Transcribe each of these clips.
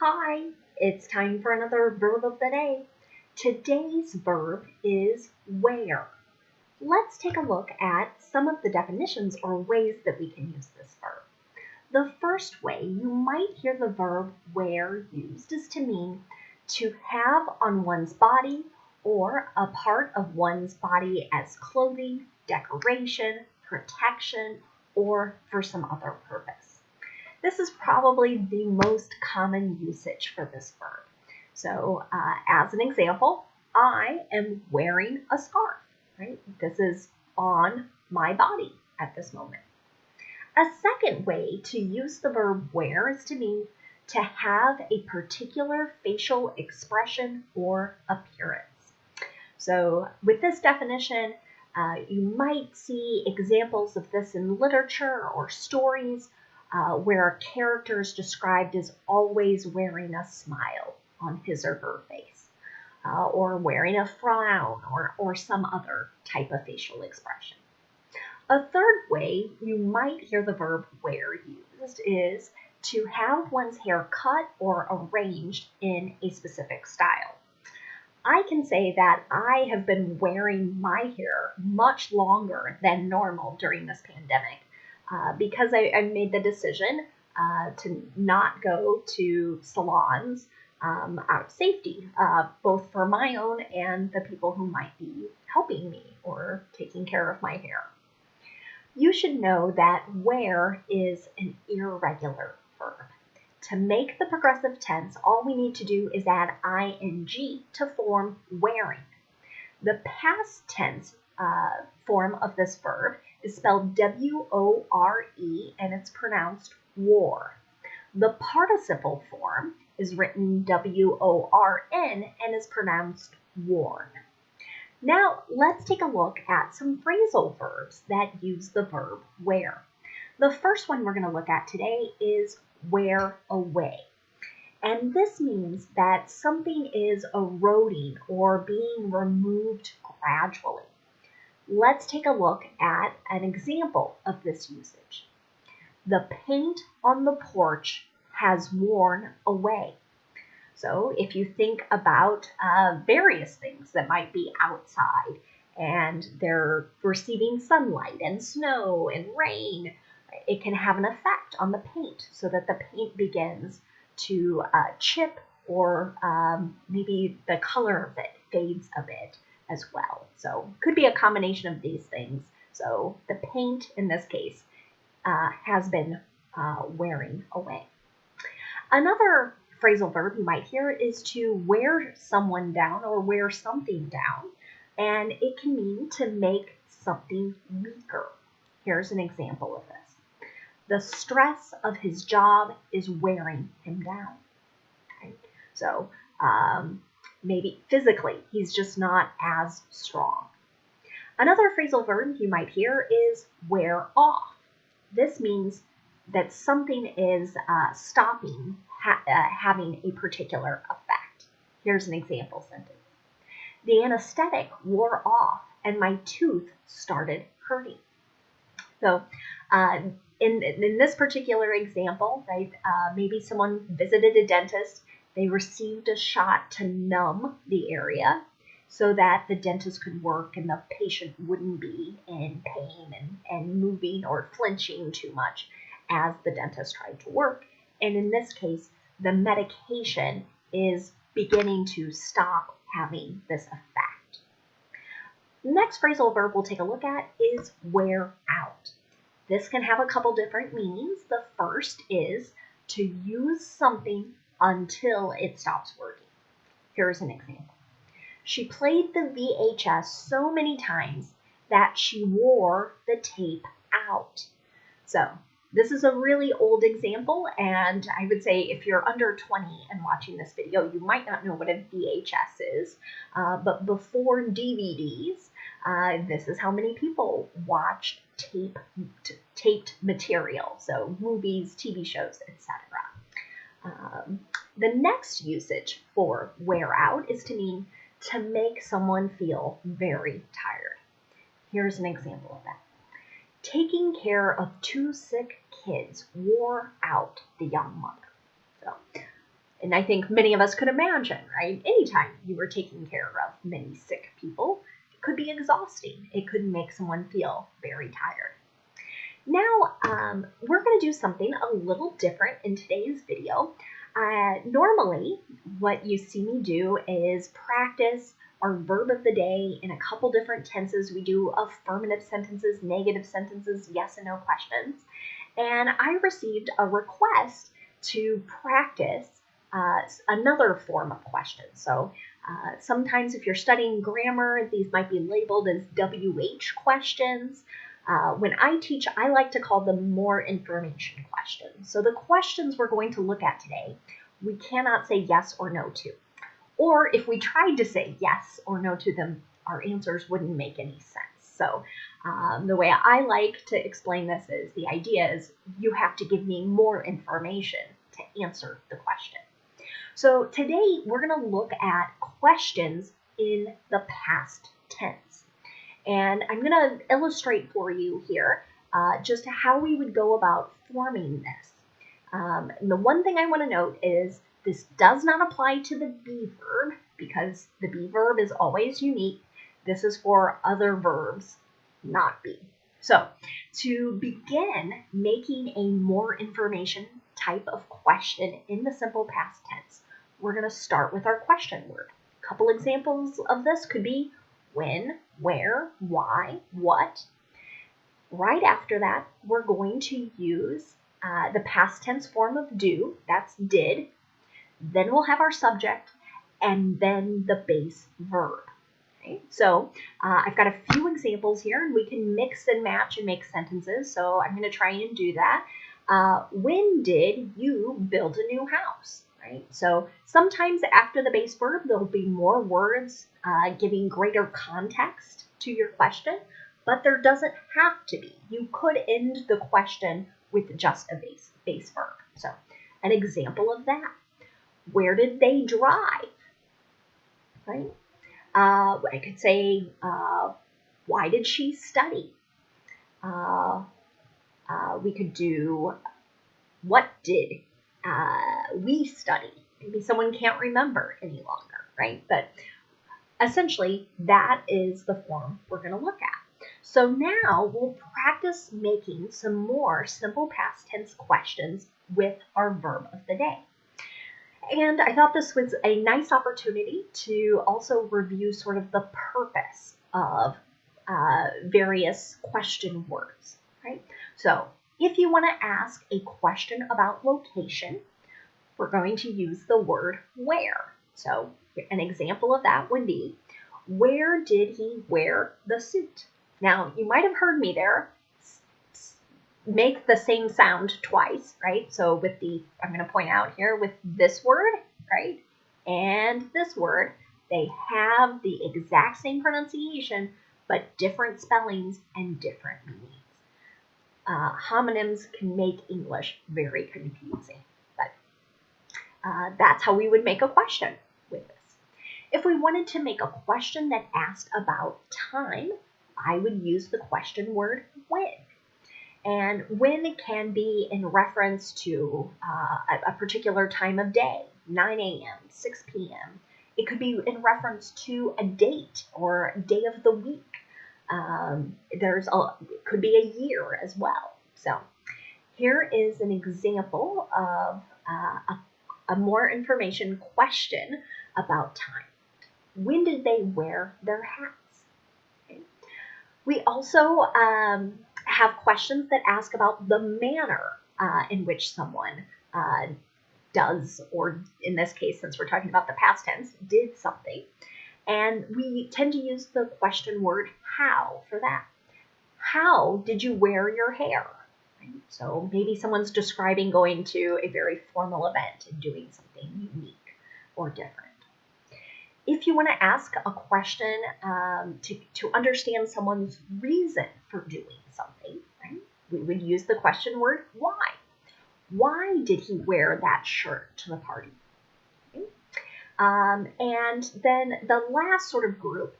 Hi, it's time for another verb of the day. Today's verb is wear. Let's take a look at some of the definitions or ways that we can use this verb. The first way you might hear the verb wear used is to mean to have on one's body or a part of one's body as clothing, decoration, protection, or for some other purpose. This is probably the most common usage for this verb. So as an example, I am wearing a scarf, right? This is on my body at this moment. A second way to use the verb wear is to mean to have a particular facial expression or appearance. So with this definition, you might see examples of this in literature or stories where a character is described as always wearing a smile on his or her face, or wearing a frown or some other type of facial expression. A third way you might hear the verb wear used is to have one's hair cut or arranged in a specific style. I can say that I have been wearing my hair much longer than normal during this pandemic because I made the decision to not go to salons out of safety, both for my own and the people who might be helping me or taking care of my hair. You should know that wear is an irregular verb. To make the progressive tense, all we need to do is add ing to form wearing. The past tense form of this verb is spelled W-O-R-E and it's pronounced wore. The participle form is written W-O-R-N and is pronounced worn. Now let's take a look at some phrasal verbs that use the verb wear. The first one we're going to look at today is wear away. And this means that something is eroding or being removed gradually. Let's take a look at an example of this usage. The paint on the porch has worn away. So if you think about various things that might be outside and they're receiving sunlight and snow and rain, it can have an effect on the paint so that the paint begins to chip or maybe the color of it fades a bit as well. So it could be a combination of these things. So the paint in this case has been wearing away. Another phrasal verb you might hear is to wear someone down or wear something down, and it can mean to make something weaker. Here's an example of this. The stress of his job is wearing him down. Okay? So maybe physically he's just not as strong. Another phrasal verb you might hear is wear off. This means that something is stopping having a particular effect. Here's an example sentence. The anesthetic wore off and my tooth started hurting. So in this particular example, right, maybe someone visited a dentist, they received a shot to numb the area so that the dentist could work and the patient wouldn't be in pain and moving or flinching too much as the dentist tried to work. And in this case, the medication is beginning to stop having this effect. The next phrasal verb we'll take a look at is wear out. This can have a couple different meanings. The first is to use something until it stops working. Here's an example. She played the VHS so many times that she wore the tape out. So this is a really old example, and I would say if you're under 20 and watching this video, you might not know what a VHS is, but before DVDs, this is how many people watched taped material, so movies, TV shows, etc. The next usage for wear out is to mean to make someone feel very tired. Here's an example of that. Taking care of two sick kids wore out the young mother. So And I think many of us could imagine, right? Anytime you were taking care of many sick people, it could be exhausting. It could make someone feel very tired. Now, we're going to do something a little different in today's video. Normally, what you see me do is practice our verb of the day in a couple different tenses. We do affirmative sentences, negative sentences, yes and no questions. And I received a request to practice another form of question. So sometimes if you're studying grammar, these might be labeled as WH questions. When I teach, I like to call them more information questions. So the questions we're going to look at today, we cannot say yes or no to. Or if we tried to say yes or no to them, our answers wouldn't make any sense. So the way I like to explain this is the idea is you have to give me more information to answer the question. So today we're going to look at questions in the past tense. And I'm going to illustrate for you here just how we would go about forming this. And the one thing I want to note is this does not apply to the be verb because the be verb is always unique. This is for other verbs, not be. So to begin making a more information type of question in the simple past tense, we're going to start with our question word. A couple examples of this could be when, where, why, what. Right after that, we're going to use the past tense form of do, that's did. Then we'll have our subject, and then the base verb. Okay? So I've got a few examples here, and we can mix and match and make sentences. So I'm going to try and do that. When did you build a new house? Right? So sometimes after the base verb, there'll be more words giving greater context to your question, but there doesn't have to be. You could end the question with just a base verb. So an example of that. Where did they drive? Right? I could say, why did she study? We could do, what did we study? Maybe someone can't remember any longer, right? But essentially, that is the form we're going to look at. So now we'll practice making some more simple past tense questions with our verb of the day. And I thought this was a nice opportunity to also review sort of the purpose of various question words, right? So if you want to ask a question about location, we're going to use the word where. So an example of that would be, where did he wear the suit? Now, you might have heard me there make the same sound twice, right? So with I'm going to point out here with this word, right, and this word, they have the exact same pronunciation, but different spellings and different meanings. Homonyms can make English very confusing, but that's how we would make a question with this. If we wanted to make a question that asked about time, I would use the question word when. And when it can be in reference to a particular time of day, 9 a.m., 6 p.m. It could be in reference to a date or day of the week. It could be a year as well. So here is an example of a more information question about time. When did they wear their hats? Okay. We also have questions that ask about the manner in which someone does, or in this case, since we're talking about the past tense, did something. And we tend to use the question word how for that. How did you wear your hair? Right? So maybe someone's describing going to a very formal event and doing something unique or different. If you want to ask a question to understand someone's reason for doing something, right, we would use the question word why. Why did he wear that shirt to the party? Okay. And then the last sort of group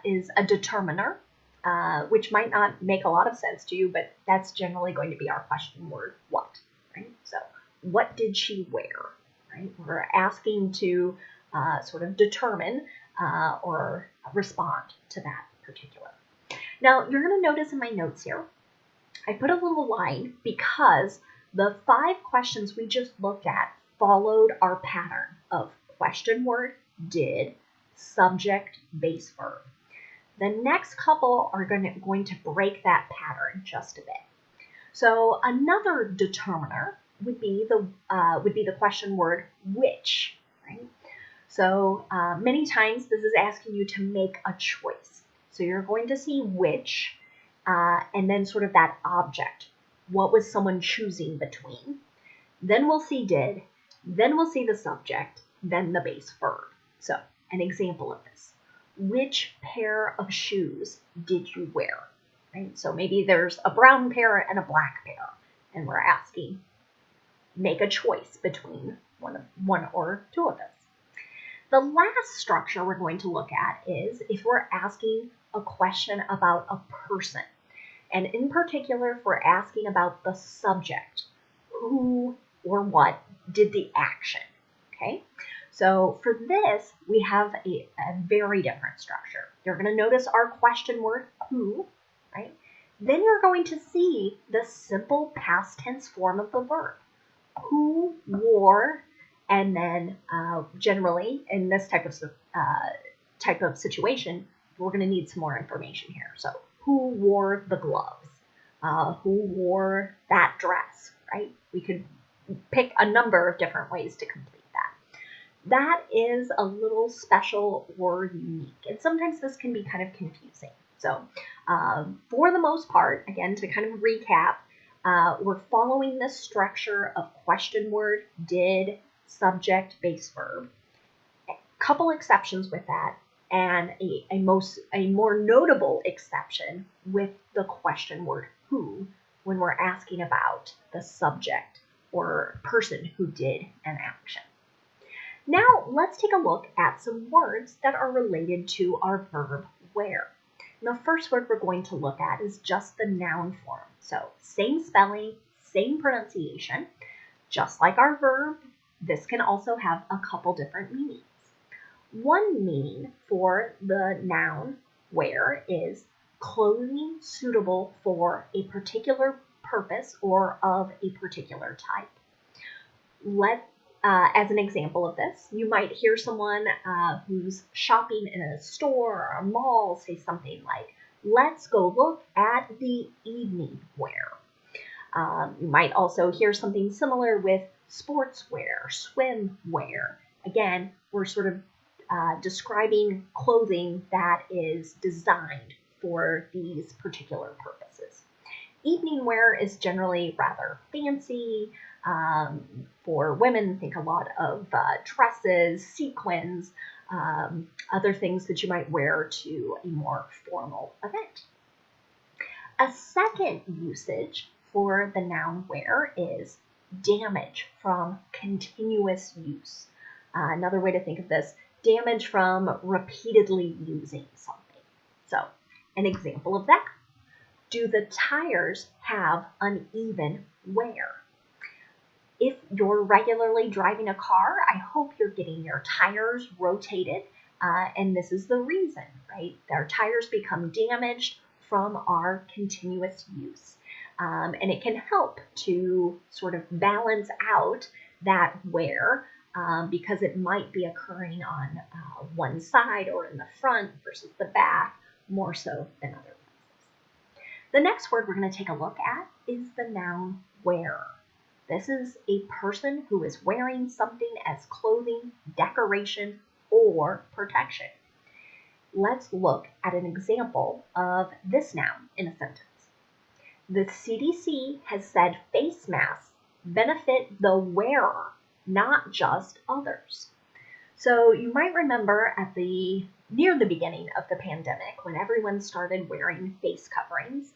is a determiner, which might not make a lot of sense to you, but that's generally going to be our question word what. Right? So what did she wear? right? We're asking to sort of determine or respond to that particular. Now, you're going to notice in my notes here, I put a little line because the 5 questions we just looked at followed our pattern of question word, did, subject, base verb. The next couple are going to break that pattern just a bit. So another determiner would be the question word which, right? So many times this is asking you to make a choice. So you're going to see which, and then sort of that object. What was someone choosing between? Then we'll see did, then we'll see the subject, then the base verb. So an example of this. Which pair of shoes did you wear? Right? So maybe there's a brown pair and a black pair, and we're asking, make a choice between one or 2 of those. The last structure we're going to look at is if we're asking a question about a person. And in particular, if we're asking about the subject, who or what did the action, okay? So for this, we have a very different structure. You're going to notice our question word, who, right? Then you're going to see the simple past tense form of the verb. Who wore, and then generally in this type of situation, we're going to need some more information here. So who wore the gloves? Who wore that dress, right? We could pick a number of different ways to complete that. That is a little special or unique, and sometimes this can be kind of confusing. So for the most part, again, to kind of recap, we're following this structure of question word, did, subject, base verb. A couple exceptions with that, and a more notable exception with the question word who when we're asking about the subject or person who did an action. Now let's take a look at some words that are related to our verb wear. The first word we're going to look at is just the noun form. So same spelling, same pronunciation. Just like our verb, this can also have a couple different meanings. One meaning for the noun wear is clothing suitable for a particular purpose or of a particular type. As an example of this, you might hear someone who's shopping in a store or a mall say something like, let's go look at the evening wear. You might also hear something similar with sportswear, swimwear. Again, we're sort of describing clothing that is designed for these particular purposes. Evening wear is generally rather fancy. For women, think a lot of dresses, sequins, other things that you might wear to a more formal event. A second usage for the noun wear is damage from continuous use. Another way to think of this, damage from repeatedly using something. So, an example of that. Do the tires have uneven wear? If you're regularly driving a car, I hope you're getting your tires rotated, and this is the reason, right? Our tires become damaged from our continuous use, and it can help to sort of balance out that wear because it might be occurring on one side or in the front versus the back more so than other places. The next word we're going to take a look at is the noun wearer. This is a person who is wearing something as clothing, decoration, or protection. Let's look at an example of this noun in a sentence. The CDC has said face masks benefit the wearer, not just others. So you might remember near the beginning of the pandemic, when everyone started wearing face coverings,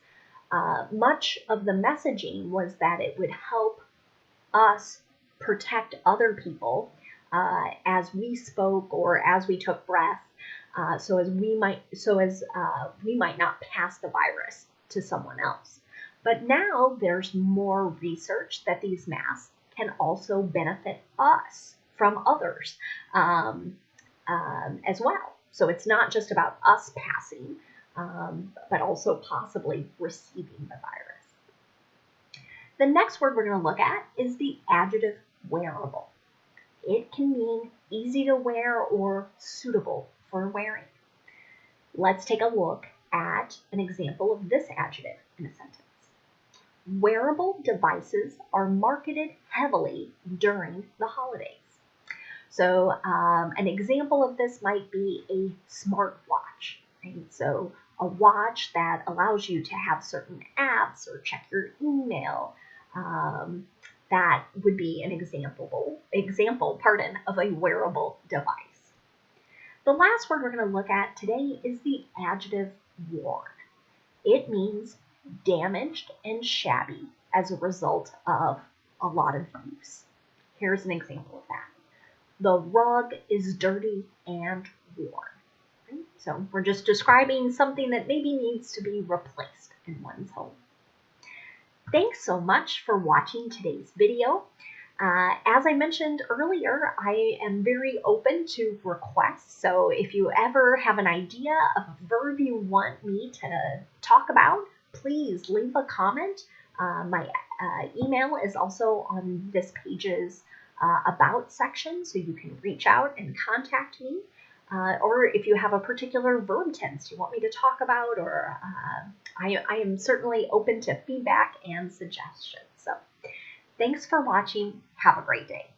much of the messaging was that it would help us protect other people as we spoke or as we took breath, so as we might not pass the virus to someone else. But now there's more research that these masks can also benefit us from others as well. So it's not just about us passing, but also possibly receiving the virus. The next word we're going to look at is the adjective wearable. It can mean easy to wear or suitable for wearing. Let's take a look at an example of this adjective in a sentence. Wearable devices are marketed heavily during the holidays. So an example of this might be a smartwatch. Right? So a watch that allows you to have certain apps or check your email. That would be an example of a wearable device. The last word we're going to look at today is the adjective worn. It means damaged and shabby as a result of a lot of use. Here's an example of that. The rug is dirty and worn. Right? So we're just describing something that maybe needs to be replaced in one's home. Thanks so much for watching today's video. As I mentioned earlier, I am very open to requests. So if you ever have an idea of a verb you want me to talk about, please leave a comment. My email is also on this page's About section, so you can reach out and contact me. Or if you have a particular verb tense you want me to talk about, or I am certainly open to feedback and suggestions. So thanks for watching. Have a great day.